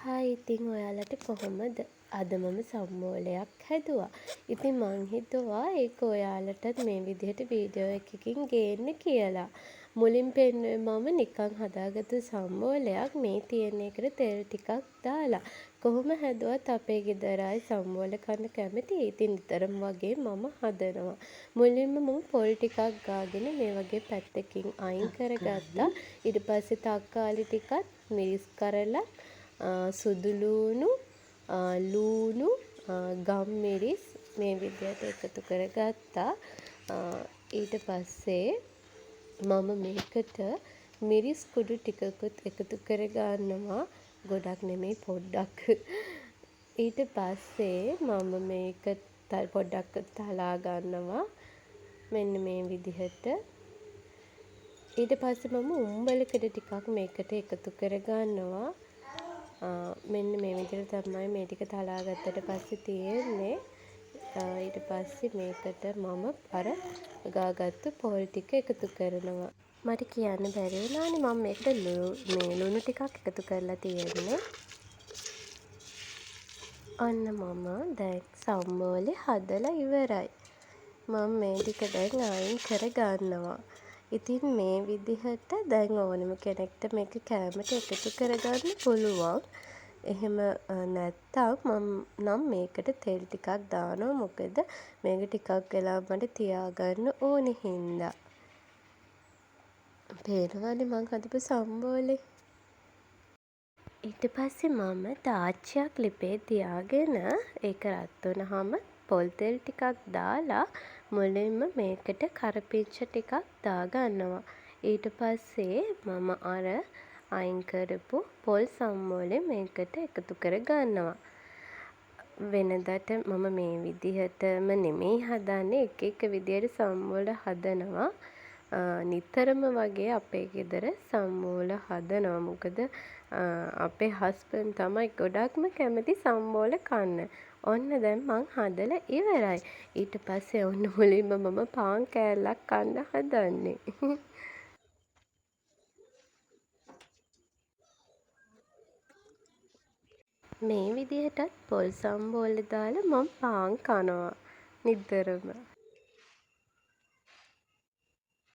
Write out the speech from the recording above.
Hi ඉතින් ඔයාලට කොහොමද? අද මම සම්මෝලයක් හැදුවා. ඉතින් මං හිතුවා ඒක ඔයාලටත් මේ විදිහට වීඩියෝ එකකින් ගේන්න කියලා. මුලින් පෙන්නුවේ මම නිකන් හදාගත්තු සම්මෝලයක් මේ තියෙන එකට තෙල් ටිකක් දාලා. කොහොම හැදුවත් අපේ ගෙදර අය සම්මෝල කන්න කැමතියි. ඉතින් නිතරම වගේ මම හදනවා. මුලින්ම මම පොල් ටිකක් ගාගෙන මේ වගේ පැත්තකින් අයින් කරගත්තා. ඊට පස්සේ තක්කාලි ටිකත් මිරිස් කරලා සුදුලූණු ලූණු ගම්මිරිස් මේ විදිහට එකතු කරගත්තා. ඊට පස්සේ මම මේකට මිරිස් කුඩු ටිකකුත් එකතු කරගන්නවා. ගොඩක් නෙමෙයි පොඩ්ඩක්. ඊට පස්සේ මම මේක පොඩ්ඩක් තලා ගන්නවා. මෙන්න මේ විදිහට. ඊට පස්සේ මම උම්බලකඩ ටිකක් මේකට එකතු කරගන්නවා. මෙන්න මේ විදිහට තමයි මේ ටික තලා ගත්තට පස්සේ තියෙන්නේ. ඊට පස්සේ මේකට මම අර ගාගත්තු පොල් ටික එකතු කරනවා. මට කියන්න බැරි වුණානේ මම මේකට ලුණු ටිකක් එකතු කරලා තියෙන්නේ. ඔන්න මම දැන් සම්මෝලේ හදලා ඉවරයි. මම මේ ටික දැන් අයින් කරගන්නවා. ඉතින් මේ විදිහට දැන් ඕනම කෙනෙක්ට මේක කෑමට එකතු කරගන්න පුළුවන්. එහෙම නැත්තම් මම නම් මේකට තෙල් ටිකක් දානවා. මොකද මේක ටිකක් වෙලා මට තියාගන්න ඕනේ හින්දා. පේනවනේ මං හදපු සම්බෝලේ. ඊට පස්සේ මම තාච්චියක් ලිපේ තියාගෙන ඒක රත් වුණාම පොල් තෙල් ටිකක් දාලා මුලින්ම මේකට කරපිංච ටිකක් දාගන්නවා. ඊට පස්සේ මම අර අයින් කරපු පොල් සම්මෝලේ මේකට එකතු කරගන්නවා. වෙනදට මම මේ විදිහටම නෙමෙයි හදන්නේ. එක එක විදිහට සම්මෝල හදනවා. නිතරම වගේ අපේ ගෙදර සම්මෝල හදනවා. මොකද අපේ හස්බන්ඩ් තමයි ගොඩක්ම කැමති සම්මෝල කන්න. ඔන්න දැන් මං හදලා ඉවරයි. ඊට පස්සේ ඔන්න මුලින්ම මම පාන් කෑල්ලක් කන්න හදන්නේ. මේ විදිහටත් පොල් සම්බෝල දාලා මම පාන් කනවා නිතරම.